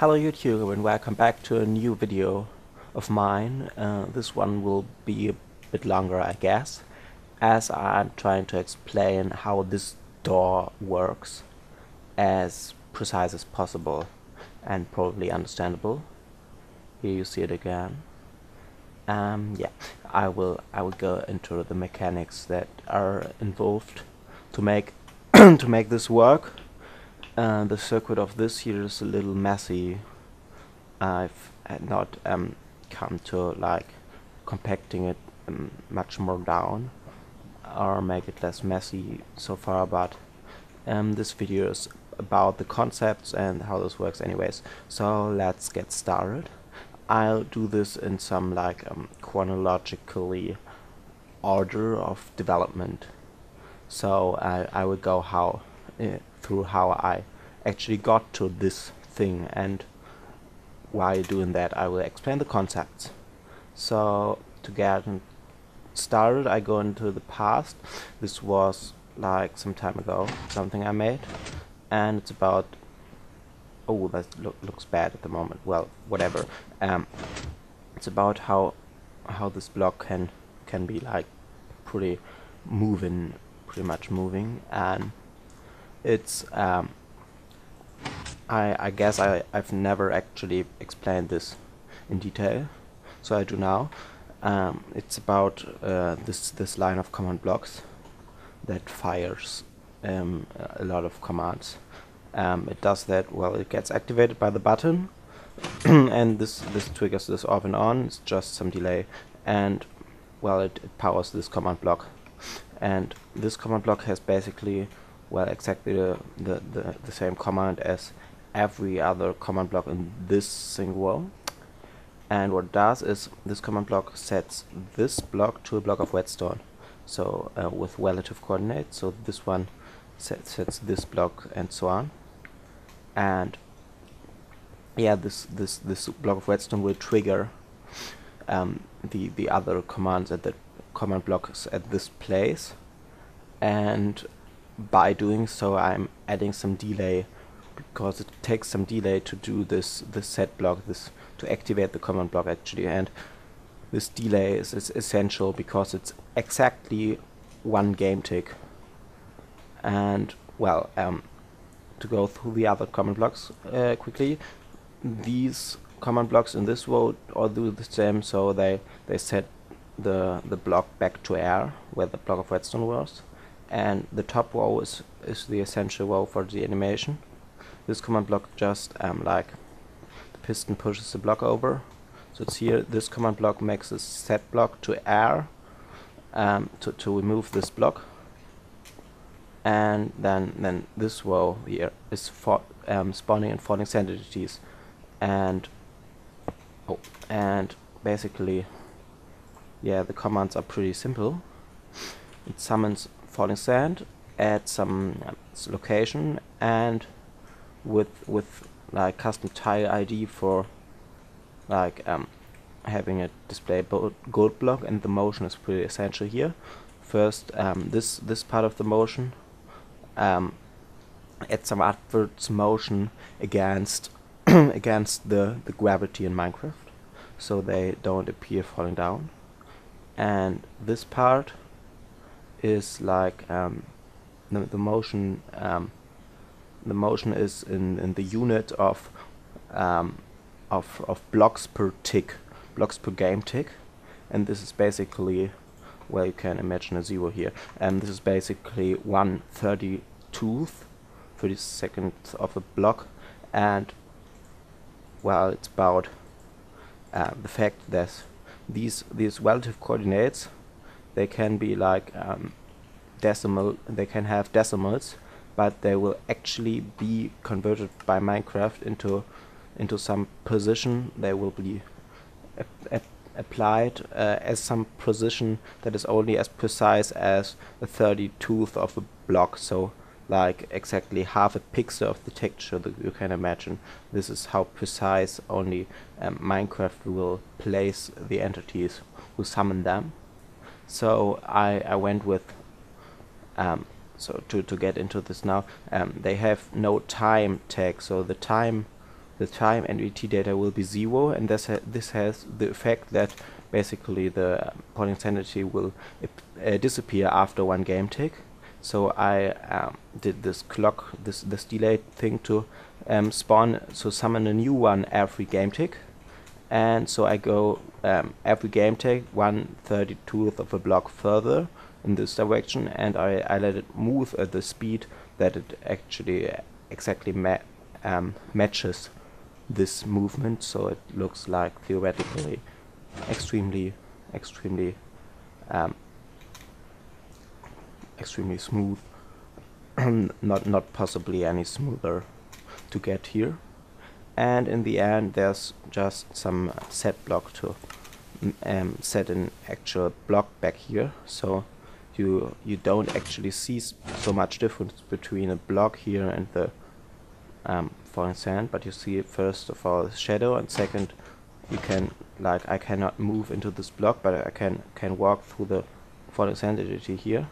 Hello YouTube and welcome back to a new video of mine. This one will be a bit longer, I guess, as I'm trying to explain how this door works as precise as possible and probably understandable. Here you see it again. Yeah, I will go into the mechanics that are involved to make to make this work. The circuit of this here is a little messy. I've not come to like compacting it much more down or make it less messy so far, but this video is about the concepts and how this works anyways. So let's get started. I'll do this in some like chronologically order of development. So I will go through how I actually got to this thing, and while doing that I will explain the concepts. So to get started, I go into the past. This was like some time ago, something I made, and it's about, oh, that looks bad at the moment, well, whatever. It's about how this block can be like pretty much moving, and it's I guess I've never actually explained this in detail, so I do now. It's about this line of command blocks that fires a lot of commands. It does that, well, it gets activated by the button and this triggers this off and on. It's just some delay, and well, it powers this command block. And this command block has basically, well, exactly the same command as every other command block in this single row. And what it does is this command block sets this block to a block of redstone, so with relative coordinates. So this one sets this block and so on. And yeah, this block of redstone will trigger the other commands at the command blocks at this place, and by doing so I'm adding some delay, because it takes some delay to do this set block, to activate the command block actually. And this delay is essential because it's exactly one game tick. And well, to go through the other command blocks quickly, these command blocks in this row all do the same. So they set the block back to air where the block of redstone was, and the top row is the essential row for the animation. This command block just like the piston pushes the block over, so it's here. This command block makes a set block to air to remove this block, and then this row here is for spawning and falling sand entities, and basically, yeah, the commands are pretty simple. It summons falling sand at some location, and with like custom tile ID for like having it display gold block, and the motion is pretty essential here. First, this part of the motion adds some upwards motion against against the gravity in Minecraft, so they don't appear falling down. And this part is like the motion. The motion is in the unit of blocks per tick, blocks per game tick, and this is basically, well, you can imagine a zero here, and this is basically 1/32 of a block. And well, it's about the fact that these relative coordinates, they can be like they can have decimals, but they will actually be converted by Minecraft into some position. They will be applied as some position that is only as precise as a 32th of a block, so like exactly half a pixel of the texture that you can imagine. This is how precise only Minecraft will place the entities who summon them. So I went with so to get into this now, they have no time tag, so the time the time NVT data will be 0, and this has the effect that basically the point insanity will disappear after one game tick. So I did this clock, this delay thing to summon a new one every game tick, and so I go every game tick 1/32th of a block further in this direction, and I let it move at the speed that it actually exactly matches this movement, so it looks like theoretically extremely smooth. not possibly any smoother to get here. And in the end there's just some set block to set an actual block back here, so you don't actually see so much difference between a block here and the falling sand, but you see first of all shadow, and second you can, like, I cannot move into this block, but I can walk through the falling sand entity here,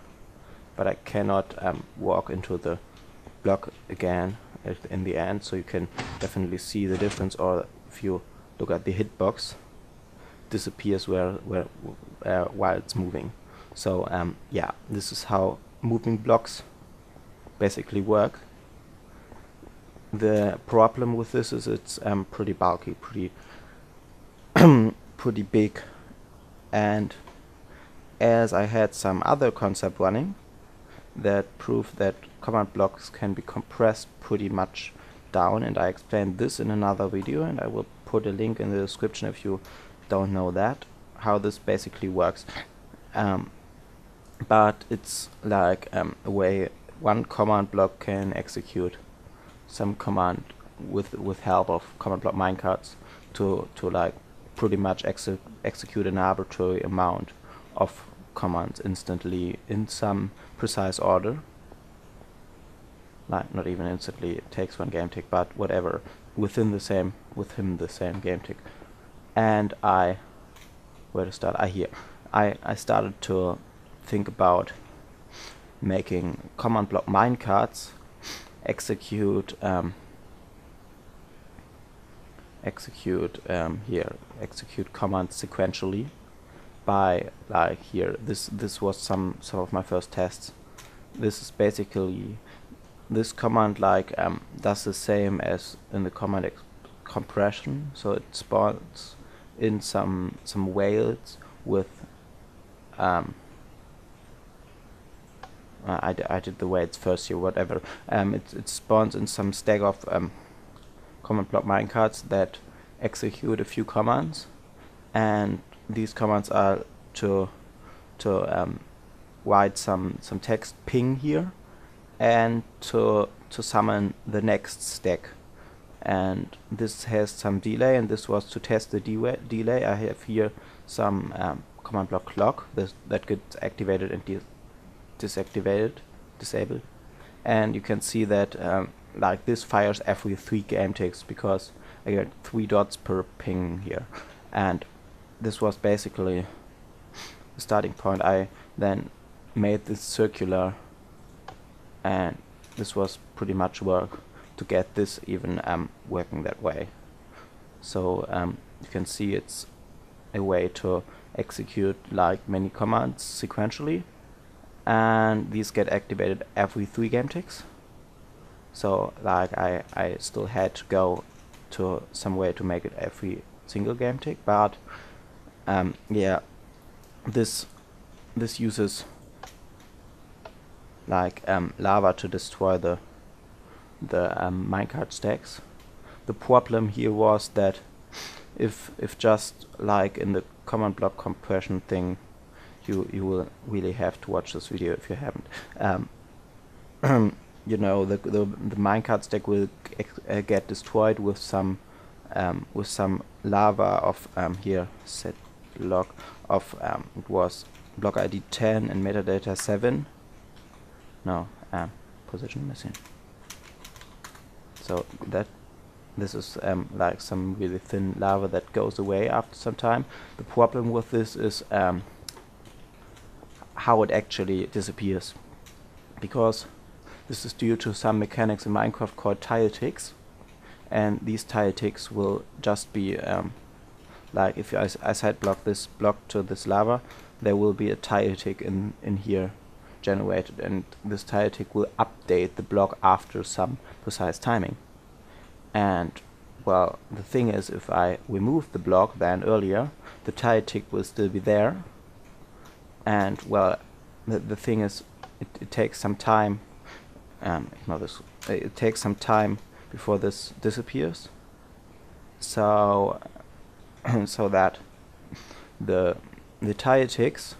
but I cannot walk into the block again in the end. So you can definitely see the difference, or if you look at the hitbox, disappears while it's moving. So yeah, this is how moving blocks basically work. The problem with this is it's pretty bulky, pretty big, and as I had some other concept running that proved that command blocks can be compressed pretty much down, and I explained this in another video, and I will put a link in the description if you don't know that, how this basically works. But it's like a way one command block can execute some command with help of command block minecarts to like pretty much execute an arbitrary amount of commands instantly in some precise order. Like, not even instantly, it takes one game tick, but whatever, within the same game tick. And where to start? I started to think about making command block minecarts execute commands sequentially by, like, here. This was some of my first tests. This is basically, this command like does the same as in the command compression, so it spawns in some whales with I did the weights first here, whatever. It spawns in some stack of command block minecarts that execute a few commands, and these commands are to write some text ping here, and to summon the next stack. And this has some delay, and this was to test the delay. I have here some command block clock that gets activated and disabled, and you can see that like this fires every 3 game ticks, because I get 3 dots per ping here. And this was basically the starting point. I then made this circular, and this was pretty much work to get this even working that way. So you can see it's a way to execute like many commands sequentially, and these get activated every 3 game ticks. So like I still had to go to some way to make it every single game tick, but yeah, this uses like lava to destroy the minecart stacks. The problem here was that if just like in the command block compression thing, you will really have to watch this video if you haven't. You know, the minecart stack will get destroyed with some lava of here set block of it was block ID 10 and metadata 7. No, position missing. So this is like some really thin lava that goes away after some time. The problem with this is how it actually disappears, because this is due to some mechanics in Minecraft called tile ticks, and these tile ticks will just be like if I side block this block to this lava, there will be a tile tick in here generated, and this tile tick will update the block after some precise timing. And well, the thing is, if I remove the block then earlier, the tile tick will still be there, and well, the thing is, it takes some time. It takes some time before this disappears. So so that the tile ticks,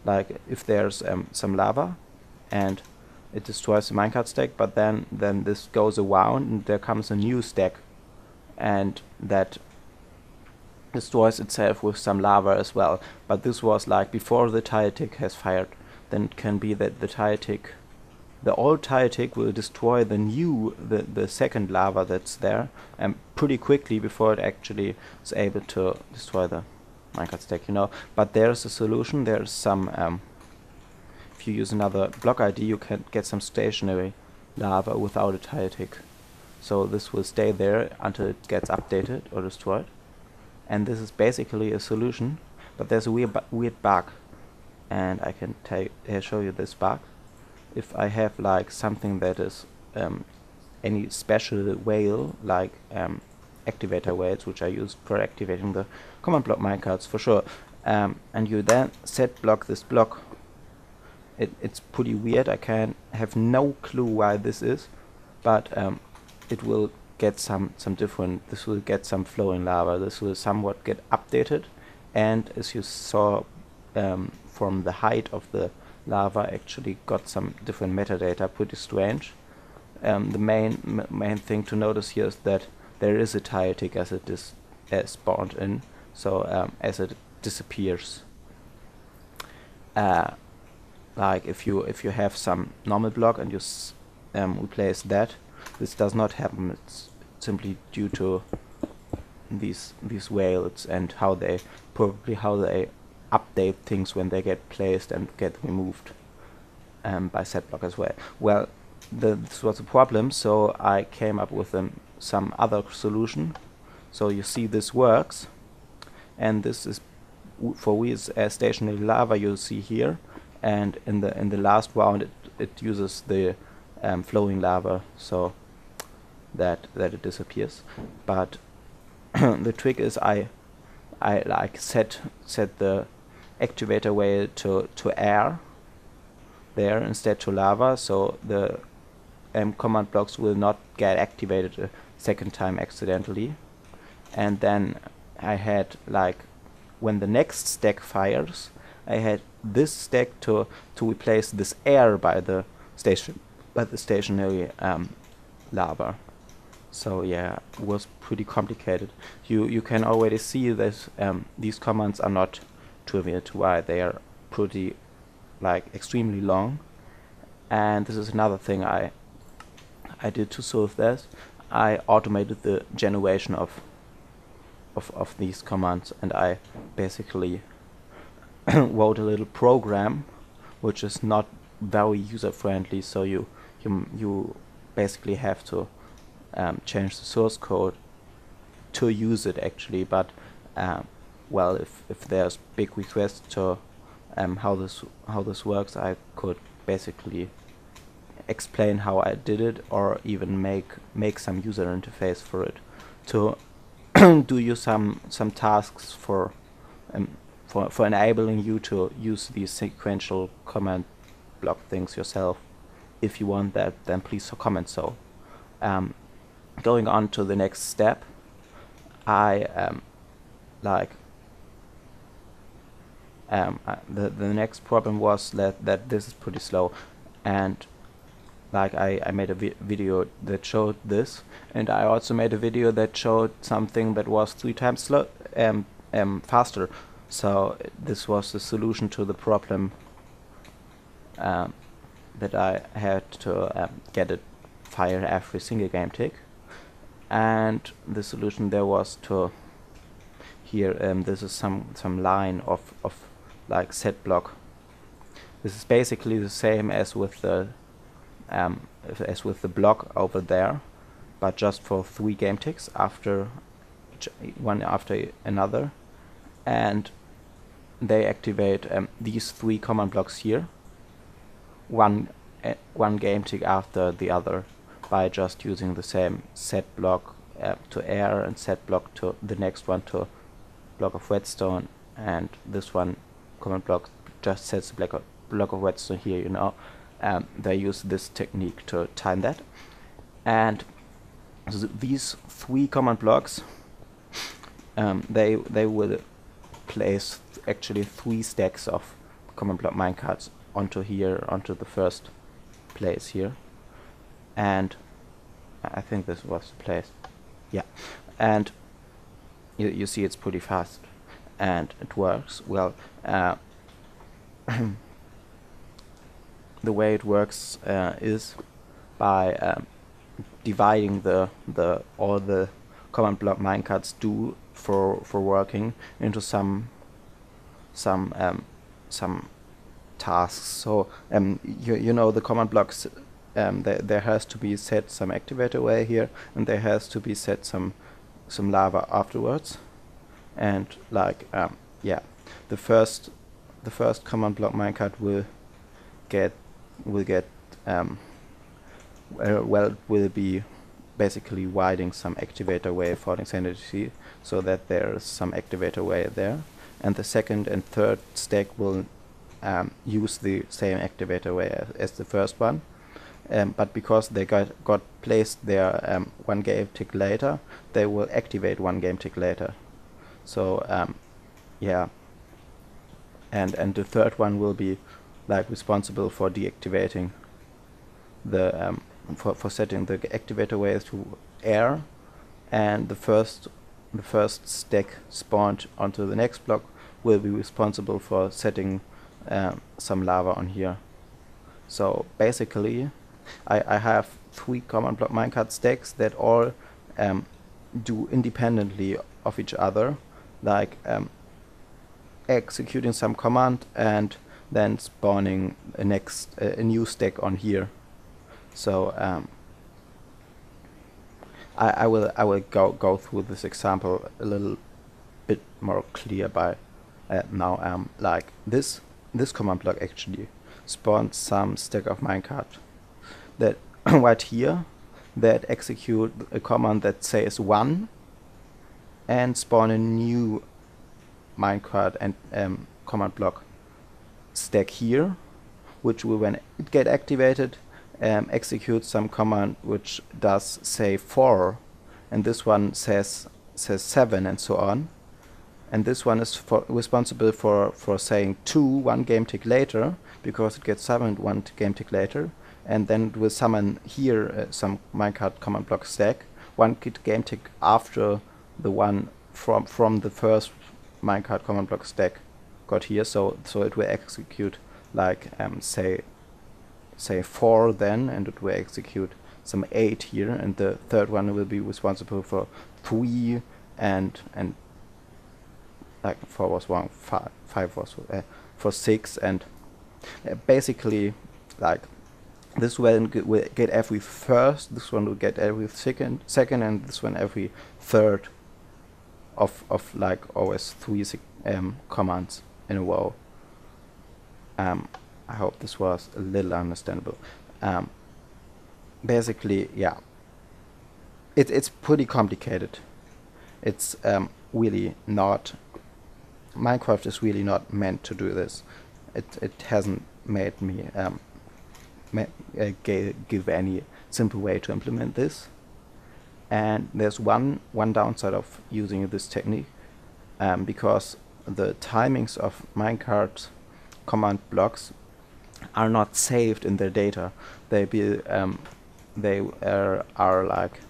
like if there's some lava and it destroys the minecart stack, but then this goes around and there comes a new stack, and that destroys itself with some lava as well. But this was like before the tile tick has fired. Then it can be that the old tile tick will destroy the second lava that's there, and pretty quickly before it actually is able to destroy the minecart stack, But there's a solution. There's some if you use another block ID, you can get some stationary lava without a tile tick. So this will stay there until it gets updated or destroyed. And this is basically a solution, but there's a weird bug, and I can show you this bug. If I have like something that is any special whale, like activator whales, which I use for activating the command block minecarts for sure, and you then set block this block, it's pretty weird. I have no clue why this is, but it will get some different. This will get some flowing lava. This will somewhat get updated, and as you saw from the height of the lava, actually got some different metadata. Pretty strange. The main thing to notice here is that there is a tile tick as it is spawned in. So as it disappears, like if you have some normal block and you replace that, this does not happen. It's simply due to these whales and how they update things when they get placed and get removed by set block as well. Well, this was a problem, so I came up with some other solution. So you see this works, and this is for stationary lava you see here, and in the last round it uses the flowing lava so that it disappears. But the trick is I like set the activator whale to air there instead to lava, so the command blocks will not get activated a second time accidentally. And then I had, like, when the next stack fires, I had this stack to replace this air by the stationary lava. So yeah, it was pretty complicated. You can already see that these commands are not trivial to write. They are pretty, like, extremely long. And this is another thing I did to solve this. I automated the generation of these commands, and I basically wrote a little program which is not very user friendly. So you basically have to change the source code to use it actually. But well, if there's big requests to how this works, I could basically explain how I did it, or even make some user interface for it to do you some tasks for enabling you to use these sequential command block things yourself. If you want that, then please comment so. Going on to the next step, the next problem was that this is pretty slow, and like I made a video that showed this, and I also made a video that showed something that was 3 times faster. So this was the solution to the problem that I had to get it fired every single game tick. And the solution there was to here, this is some line of like set block. This is basically the same as with the block over there, but just for 3 game ticks after one after another, and they activate these 3 command blocks here, one game tick after the other, by just using the same set block to air and set block to the next one to block of redstone, and this one command block just sets the block of redstone here, you know. They use this technique to time that, and so these 3 command blocks, they will place actually 3 stacks of command block minecarts onto here, onto the first place here, and I think this was the place, yeah, and you see it's pretty fast and it works well. The way it works is by dividing all the command block minecarts do for working into some tasks. So you know, the command blocks, there has to be set some activator array here, and there has to be set some lava afterwards, and like yeah, the first command block minecart will be basically widening some activator array for insanity, so that there's some activator array there, and the second and third stack will use the same activator array as the first one, but because they got placed there 1 game tick later, they will activate 1 game tick later. So yeah, and the third one will be like responsible for deactivating the for setting the activator array to air, and the first stack spawned onto the next block will be responsible for setting some lava on here. So basically I have 3 command block minecart stacks that all do independently of each other, like executing some command and then spawning a new stack on here. So I will go through this example a little bit more clear by now. Like this command block actually spawns some stack of minecart that right here, that execute a command that says 1 and spawn a new minecart and command block stack here, which will, when it get activated, execute some command which does say 4, and this one says 7, and so on. And this one is responsible for saying 2 1 game tick later, because it gets summoned 1 game tick later, and then it will summon here some minecart command block stack 1 game tick after the one from the first minecart command block stack got here. So it will execute like say 4 then, and it will execute some 8 here, and the third one will be responsible for 3 and like 4 was wrong, 5 was for 6, and basically like this one will get every first, this one will get every second, and this one every third of like always 3 commands in a row. I hope this was a little understandable. Basically, yeah, it's pretty complicated. It's really not, Minecraft is really not meant to do this. It hasn't made me give any simple way to implement this. And there's one downside of using this technique, because the timings of minecart command blocks are not saved in their data. They are like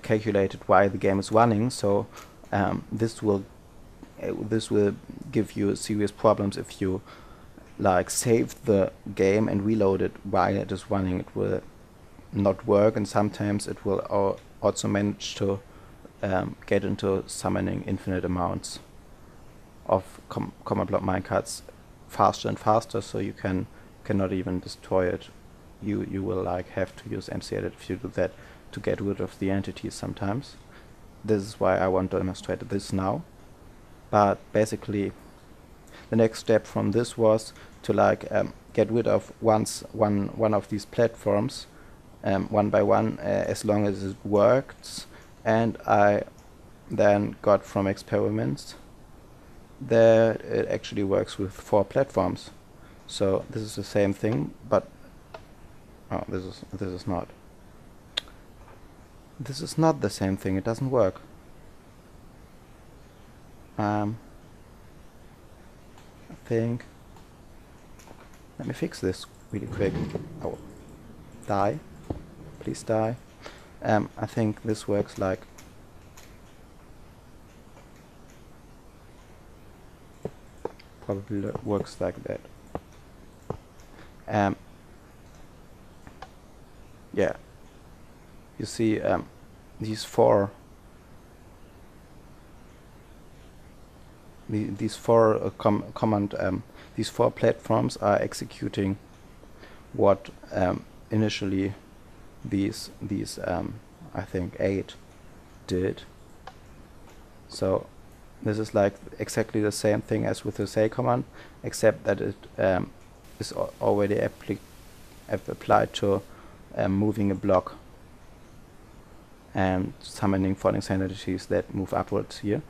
calculated while the game is running. So this will give you serious problems if you like save the game and reload it while it is running. It will not work, and sometimes it will also manage to get into summoning infinite amounts of command block minecarts faster and faster, so you cannot even destroy it you will like have to use MC-edit if you do that to get rid of the entities sometimes. This is why I want to demonstrate this now. But basically, the next step from this was to like get rid of one of these platforms one by one as long as it works, and I then got from experiments that it actually works with 4 platforms. So this is the same thing, but this is not. This is not the same thing. It doesn't work. I think. Let me fix this really quick. Oh, die! Please die. I think this works like. Probably works like that. Yeah. You see, these four these four platforms are executing what initially these I think 8 did. So this is like exactly the same thing as with the say command, except that it is already applied to moving a block and summoning falling entities that move upwards here.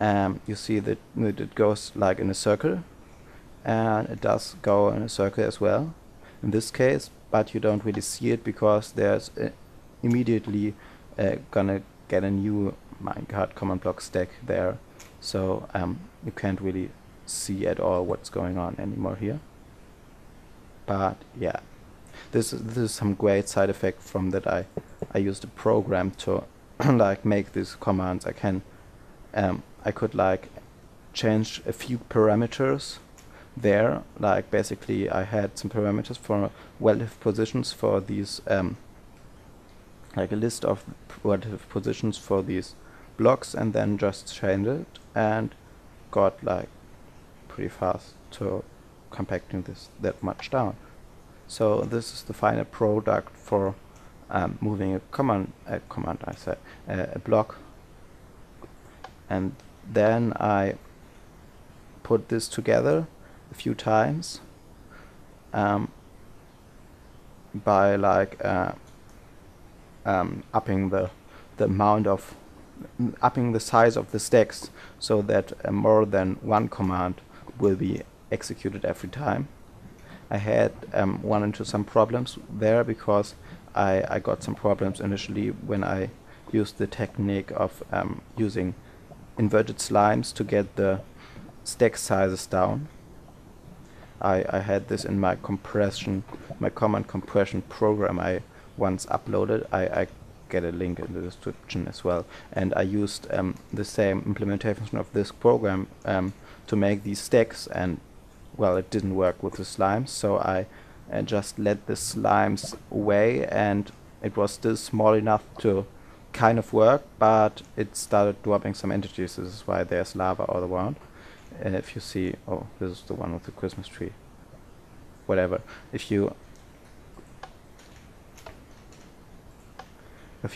You see that it goes like in a circle, and it does go in a circle as well in this case, but you don't really see it because there's immediately gonna get a new minecart command block stack there, so you can't really see at all what's going on anymore here. But yeah, this is some great side effect from that I used a program to like make these commands. I could like change a few parameters there, like basically I had some parameters for relative positions for these like a list of relative positions for these blocks, and then just change it and got like pretty fast to compacting this that much down. So this is the final product for moving a block, and then I put this together a few times by like upping the amount of upping the size of the stacks so that more than one command will be executed every time. I had run into some problems there because I got some problems initially when I used the technique of using inverted slimes to get the stack sizes down. I had this in my command compression program I once uploaded. I get a link in the description as well, and I used the same implementation of this program to make these stacks, and well, it didn't work with the slimes, so I just let the slimes away, and it was still small enough to kind of work, but it started dropping some entities. This is why there's lava all around. And if you see, oh, this is the one with the Christmas tree. Whatever. If you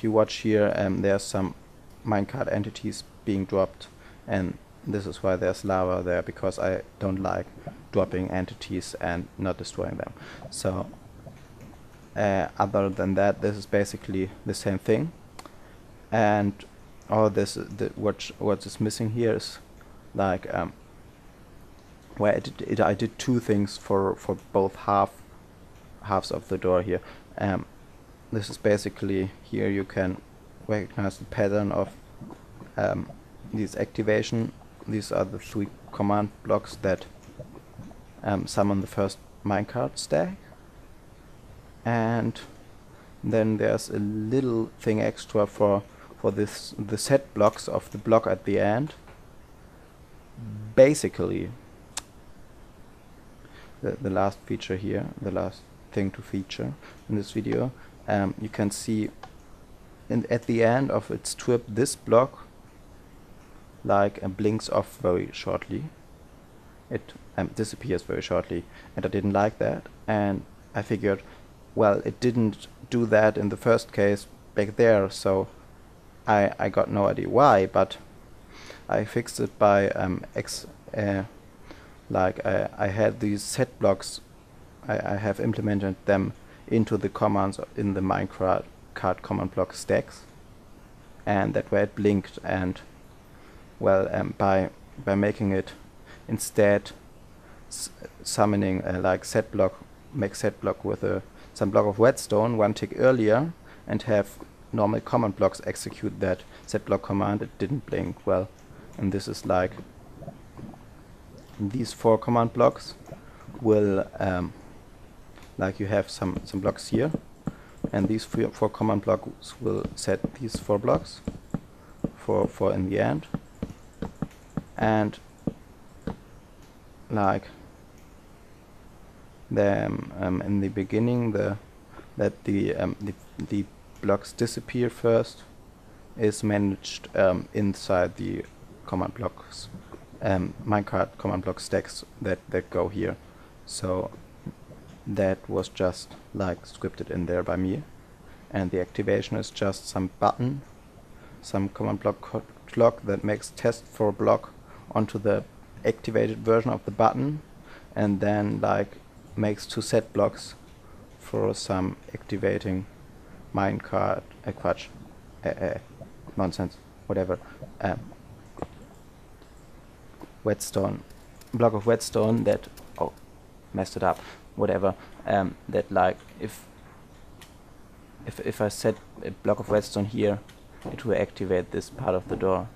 watch here, there's some minecart entities being dropped, and this is why there's lava there, because I don't like dropping entities and not destroying them. So other than that, this is basically the same thing, and all this what is missing here is like where I did two things for both halves of the door here. This is basically, here you can recognize the pattern of these activation. These are the 3 command blocks that summon the first minecart stack, and then there's a little thing extra for the set blocks of the block at the end. Basically, the last feature here, the last thing to feature in this video, you can see at the end of its strip, this block like blinks off very shortly. It disappears very shortly, and I didn't like that, and I figured well, it didn't do that in the first case back there, so I got no idea why, but I fixed it by I had these set blocks. I have implemented them into the commands in the Minecraft command block stacks, and that way it blinked. And well, by making it instead summoning like set block, make set block with some block of redstone one tick earlier, and have normal command blocks execute that set block command, it didn't blink. Well, and this is like these 4 command blocks will like you have some blocks here, and these 4 command blocks will set these 4 blocks for in the end. And like in the beginning, that the blocks disappear first is managed inside the command blocks, minecart command block stacks that go here. So that was just like scripted in there by me, and the activation is just some button, some command block clock that makes test for block onto the activated version of the button, and then like makes 2 set blocks for some activating minecart nonsense, whatever, redstone, block of redstone that, oh, messed it up, whatever, that like if I set a block of redstone here, it will activate this part of the door.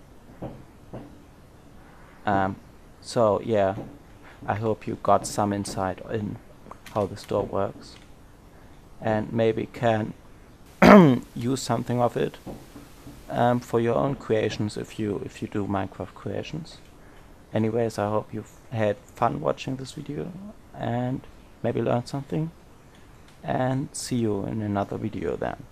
So yeah, I hope you got some insight in how this door works, and maybe can use something of it for your own creations if you do Minecraft creations. Anyways, I hope you've had fun watching this video and maybe learned something, and see you in another video then.